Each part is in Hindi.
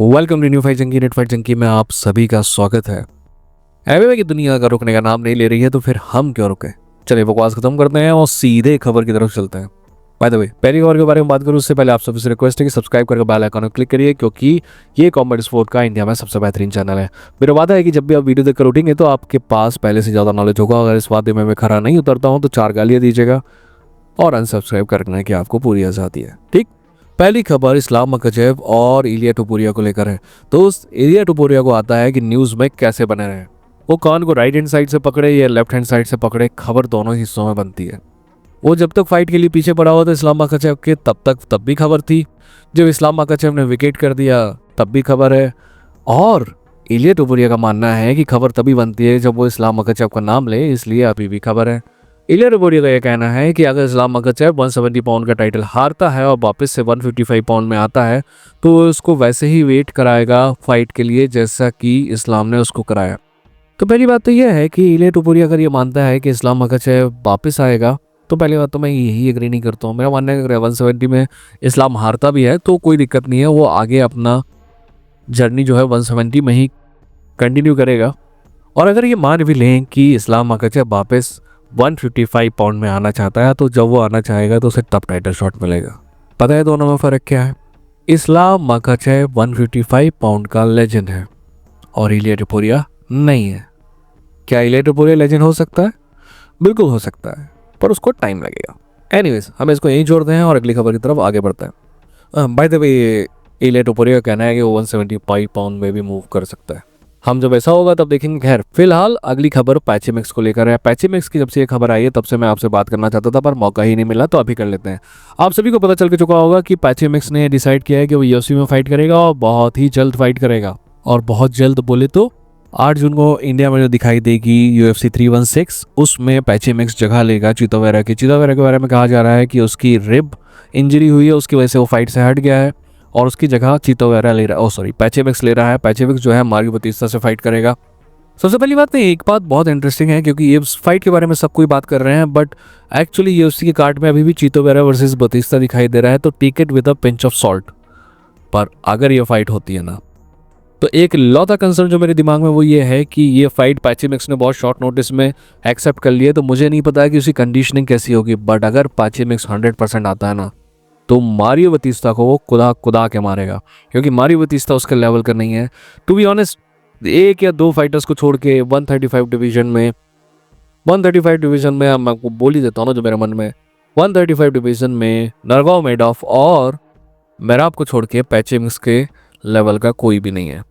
Welcome to new Fight Junkie net Fight Junkie में आप सभी का स्वागत है। एमएमए की दुनिया अगर रुकने का नाम नहीं ले रही है तो फिर हम क्यों रुके। चलिए बकवास खत्म करते हैं और सीधे खबर की तरफ चलते हैं। बाय द वे, पहली खबर के बारे में बात करूं उससे पहले आप सभी से रिक्वेस्ट है कि सब्सक्राइब करके बेल आइकन पर क्लिक करिए, क्योंकि ये कॉम्बैट स्पोर्ट का इंडिया में सबसे बेहतरीन चैनल है। मेरा वादा है कि जब भी आप वीडियो देखकर उठेंगे तो आपके पास पहले से ज़्यादा नॉलेज होगा। अगर इस वादे में मैं खरा नहीं उतरता हूँ तो 4 गालियाँ दीजिएगा और अनसब्सक्राइब करने की आपको पूरी आज़ादी है, ठीक। पहली खबर इस्लाम मकाचेव और इलिया टुपुरिया को लेकर है। दोस्त, इलिया टुपुरिया को आता है कि न्यूज़ में कैसे बने रहे। वो कान को राइट हैंड साइड से पकड़े या लेफ्ट हैंड साइड से पकड़े, खबर दोनों हिस्सों में बनती है। वो जब तक फाइट के लिए पीछे पड़ा हुआ था इस्लाम मकाचेव के, तब भी खबर थी। जब इस्लाम मकाचेव ने विकेट कर दिया तब भी खबर है। और इलिया टुपुरिया का मानना है कि खबर तभी बनती है जब वो इस्लाम मकाचेव का नाम ले, इसलिए अभी भी खबर है। इलिया टुपुरिया का यह कहना है कि अगर इस्लाम मकाचेव 170 पाउंड का टाइटल हारता है और वापस से 155 पाउंड में आता है तो उसको वैसे ही वेट कराएगा फाइट के लिए जैसा कि इस्लाम ने उसको कराया। तो पहली बात तो यह है कि इलिया टुपुरिया अगर ये मानता है कि इस्लाम मकाचेव वापस आएगा तो पहली बात तो मैं यही एग्री नहीं करता हूँ। मेरा मानना है कि अगर 170 में इस्लाम हारता भी है तो कोई दिक्कत नहीं है, वो आगे अपना जर्नी जो है 170 में ही कंटिन्यू करेगा। और अगर ये मान भी लें कि इस्लाम मकाचेव वापस 155 पाउंड में आना चाहता है तो जब वो आना चाहेगा तो उसे तब टाइटल शॉट मिलेगा। पता है दोनों में फ़र्क क्या है? इस्लाम मकाचेव 155 पाउंड का लेजेंड है और इलिया टुपुरिया नहीं है। क्या इलिया टुपुरिया लेजेंड हो सकता है? बिल्कुल हो सकता है, पर उसको टाइम लगेगा। एनीवेज, हम इसको यहीं जोड़ते हैं और अगली खबर की तरफ आगे बढ़ते हैं। बाय द वे, इलिया टुपुरिया का कहना है कि वो 175 पाउंड में भी मूव कर सकता है। हम जब ऐसा होगा तब देखेंगे। खैर, फिलहाल अगली खबर पैचेमिक्स को लेकर है। पैचेमिक्स की जब से ये खबर आई है तब से मैं आपसे बात करना चाहता था पर मौका ही नहीं मिला, तो अभी कर लेते हैं। आप सभी को पता चल के चुका होगा कि पैचेमिक्स ने डिसाइड किया है कि वो यूएफसी में फाइट करेगा और बहुत ही जल्द फाइट करेगा। और बहुत जल्द बोले तो 8 जून को इंडिया में जो दिखाई देगी UFC 316, उसमें पैचेमिक्स जगह लेगा चीतो वेरा की। चीतो वेरा के बारे में कहा जा रहा है कि उसकी रिब इंजरी हुई है, उसकी वजह से वो फाइट से हट गया है और उसकी जगह चीतो वेरा ले रहा है, पैचेमिक्स ले रहा है। पैचेमिक्स जो है मारियो बतिस्ता से फाइट करेगा। सबसे पहली बात में एक बात बहुत इंटरेस्टिंग है, क्योंकि ये फाइट के बारे में सब कोई बात कर रहे हैं बट एक्चुअली UFC के कार्ड में अभी भी चीतो वेरा वर्सेस बतिस्ता दिखाई दे रहा है, तो take it with a pinch of salt. पर अगर ये फाइट होती है ना, तो एक लौता कंसर्न जो मेरे दिमाग में वो ये है कि ये फाइट पैचेमिक्स ने बहुत शॉर्ट नोटिस में एक्सेप्ट कर लिया, तो मुझे नहीं पता है कि उसकी कंडीशनिंग कैसी होगी। बट अगर पैचेमिक्स 100% आता है ना तो मारियो बतिस्ता को वो कुदा के मारेगा, क्योंकि मारियो बतिस्ता उसके लेवल का नहीं है। टू बी ऑनेस्ट, 1 या 2 फाइटर्स को छोड़ के 135 डिवीजन में मैं आपको बोल ही देता हूँ ना जो मेरे मन में, 135 डिवीजन में नरगोमेडोव और मेराब को छोड़ के पैचेमिक्स के लेवल का कोई भी नहीं है।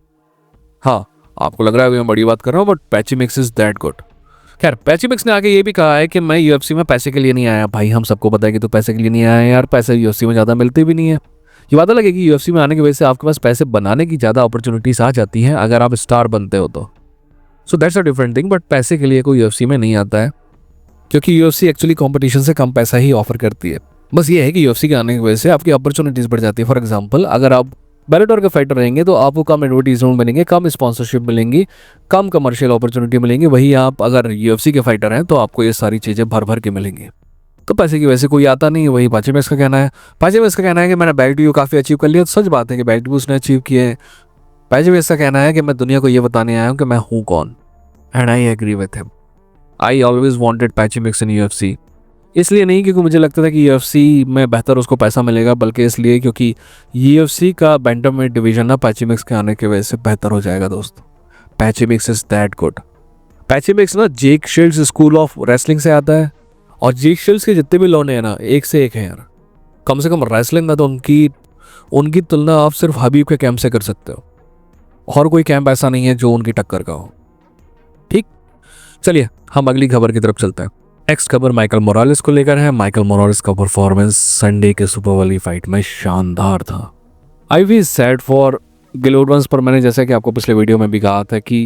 हाँ, आपको लग रहा है कि मैं बड़ी बात कर रहा हूँ, बट पैचेमिक्स इज दैट गुड। खैर, पैचेमिक्स ने आगे ये भी कहा है कि मैं UFC में पैसे के लिए नहीं आया। भाई, हम सबको पता है कि तू पैसे के लिए नहीं आया है यार, पैसे UFC में ज़्यादा मिलते भी नहीं है। ये बात अलग है कि UFC में आने की वजह से आपके पास पैसे बनाने की ज़्यादा अपॉर्चुनिटीज आ जाती हैं अगर आप स्टार बनते हो तो। So that's a different thing, but पैसे के लिए कोई UFC में नहीं आता है, क्योंकि UFC एक्चुअली कॉम्पिटिशन से कम पैसा ही ऑफर करती है। बस ये है कि UFC के आने की वजह से आपकी अपॉर्चुनिटीज़ बढ़ जाती है। फॉर एग्जाम्पल, अगर आप बेलाटोर के फाइटर रहेंगे तो आपको कम एडवर्टीजमेंट मिलेंगे, कम स्पॉन्सरशिप मिलेंगी, कम कमर्शियल अपॉर्चुनिटी मिलेंगी। वही आप अगर UFC के फाइटर हैं तो आपको ये सारी चीज़ें भर के मिलेंगी। तो पैसे की वजह से कोई आता नहीं है। वही पैचेमिक्स का कहना है। पैचेमिक्स का कहना है कि मैंने बैक काफ़ी अचीव कर लिया। तो सच बात है कि बैक उसने अचीव किए हैं। पैचेमिक्स का कहना है कि मैं दुनिया को ये बताने आया हूँ कि मैं हूँ कौन, and I agree with him. I always wanted पैचेमिक्स इन UFC, इसलिए नहीं क्योंकि मुझे लगता था कि UFC में बेहतर उसको पैसा मिलेगा, बल्कि इसलिए क्योंकि UFC का बैंटमवेट डिवीजन ना पैचेमिक्स के आने की वजह से बेहतर हो जाएगा। दोस्त, पैचेमिक्स इज दैट गुड। पैचेमिक्स ना जेक शिल्ड्स स्कूल ऑफ रेसलिंग से आता है, और जेक शिल्ड्स के जितने भी लौंडे हैं ना, एक से एक हैं यार। कम से कम रेसलिंग में तो उनकी तुलना आप सिर्फ हबीब के कैंप से कर सकते हो, और कोई कैंप ऐसा नहीं है जो उनकी टक्कर का हो। ठीक, चलिए हम अगली खबर की तरफ चलते हैं। नेक्स्ट खबर माइकल मोरालेस को लेकर है। माइकल मोरालेस का परफॉर्मेंस संडे के सुपर वाली फाइट में शानदार था। I've said for Gil Woods, पर मैंने जैसा कि आपको पिछले वीडियो में भी कहा था कि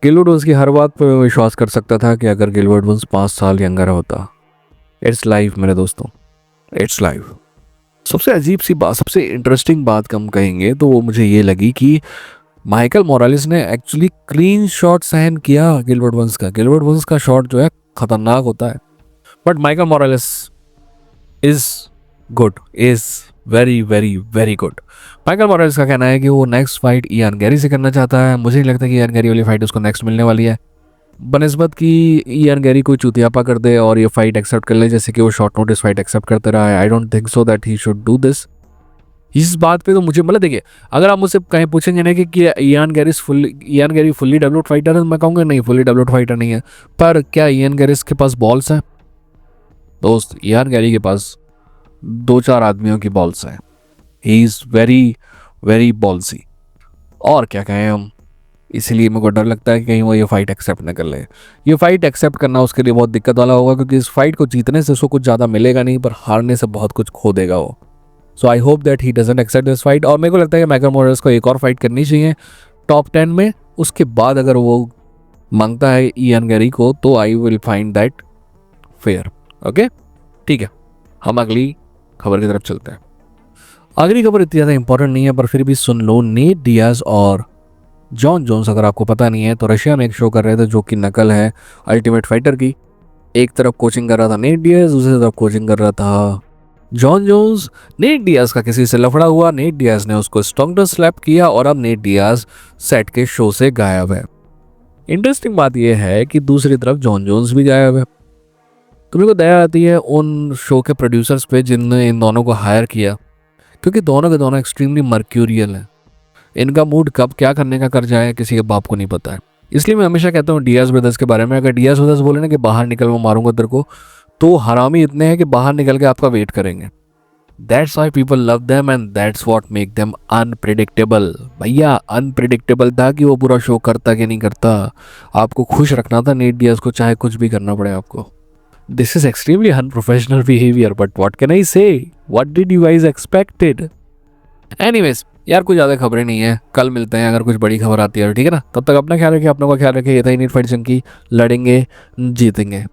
गिल वुड्स की हर बात पर मैं विश्वास कर सकता था कि अगर गिल वुड्स 5 साल यंगर होता। इट्स लाइफ मेरे दोस्तों, इट्स लाइफ। सबसे अजीब सी बात, सबसे इंटरेस्टिंग बात कम कहेंगे तो वो मुझे ये लगी कि माइकल मोरालेस ने एक्चुअली क्लीन शॉट सहन किया गिलबर्ट बर्न्स का। गिलबर्ट बर्न्स का शॉट जो है खतरनाक होता है, but Michael Morales is good, is very very very good. Michael Morales का कहना है कि वो नेक्स्ट फाइट इयान गैरी से करना चाहता है। मुझे नहीं लगता कि इयान गैरी वाली फाइट उसको नेक्स्ट मिलने वाली है, बनस्बत कि इयान गैरी कोई चुतियापा कर दे और ये फाइट एक्सेप्ट कर ले, जैसे कि वो शॉर्ट नोटिस फाइट एक्सेप्ट करते रहा है। I don't think so that he should do this. इस बात पे तो मुझे मतलब देखिए, अगर आप मुझसे कहीं पूछेंगे ना कि Ian Gary fully developed fighter है, तो मैं कहूँगा नहीं, फुल्ली डेवलप्ड फाइटर नहीं है। पर क्या इयान गैरिस के पास बॉल्स हैं? दोस्त, इयान गैरी के पास 2-4 आदमियों की बॉल्स हैं। ही इज़ वेरी वेरी बॉल्सी, और क्या कहें हम। इसीलिए मेरे को डर लगता है कि कहीं वो ये फाइट एक्सेप्ट ना कर ले। ये फाइट एक्सेप्ट करना उसके लिए बहुत दिक्कत वाला होगा, क्योंकि इस फाइट को जीतने से उसको कुछ ज़्यादा मिलेगा नहीं, पर हारने से बहुत कुछ खो देगा वो। So I hope that he doesn't accept this fight. और मेरे को लगता है कि माइकल मॉरेल्स को एक और फाइट करनी चाहिए टॉप 10 में। उसके बाद अगर वो मांगता है इयान गैरी को, तो I will find that fair. Okay, ठीक है, हम अगली खबर की तरफ चलते हैं। अगली खबर इतनी ज़्यादा इंपॉर्टेंट नहीं है, पर फिर भी सुन लो। नेट डियाज और जॉन जोन्स, अगर आपको पता नहीं है तो रशिया में एक शो कर रहे थे जो कि नकल है अल्टीमेट फाइटर की। एक तरफ कोचिंग कर रहा था नेट डियाज, दूसरी तरफ कोचिंग कर रहा था जॉन जोन्स। नेट डियाज का किसी से लफड़ा हुआ, नेट डियाज ने उसको स्टोंगडर स्लैप किया और अब नेट डियाज सेट के शो से गायब है। इंटरेस्टिंग बात यह है कि दूसरी तरफ जॉन जोन्स भी गायब है। तो मेरे को दया आती है उन शो के प्रोड्यूसर्स पे जिनने इन दोनों को हायर किया, क्योंकि दोनों के दोनों एक्सट्रीमली मर्क्यूरियल हैं। इनका मूड कब क्या करने का कर जाए किसी के बाप को नहीं पता है। इसलिए मैं हमेशा कहता हूँ डियाज ब्रदर्स के बारे में, अगर डियाज ब्रदर्स बोले ना कि बाहर निकल मैं मारूंगा तेरे को, तो हरामी इतने हैं कि बाहर निकल के आपका वेट करेंगे। That's why people love them and that's what make them unpredictable. भैया अनप्रिडिक्टेबल था कि वो पूरा शो करता कि नहीं करता। आपको खुश रखना था नेट डियाज को, चाहे कुछ भी करना पड़े आपको। This is extremely unprofessional behaviour, but what can I say, what did you guys expected. Anyways यार, कुछ ज़्यादा खबरें नहीं है, कल मिलते हैं अगर कुछ बड़ी खबर आती है, ठीक है ना। तब तक अपना ख्याल रखिए, अपनों का ख्याल रखिए। ये था नीट फाइट जंकी, लड़ेंगे जीतेंगे।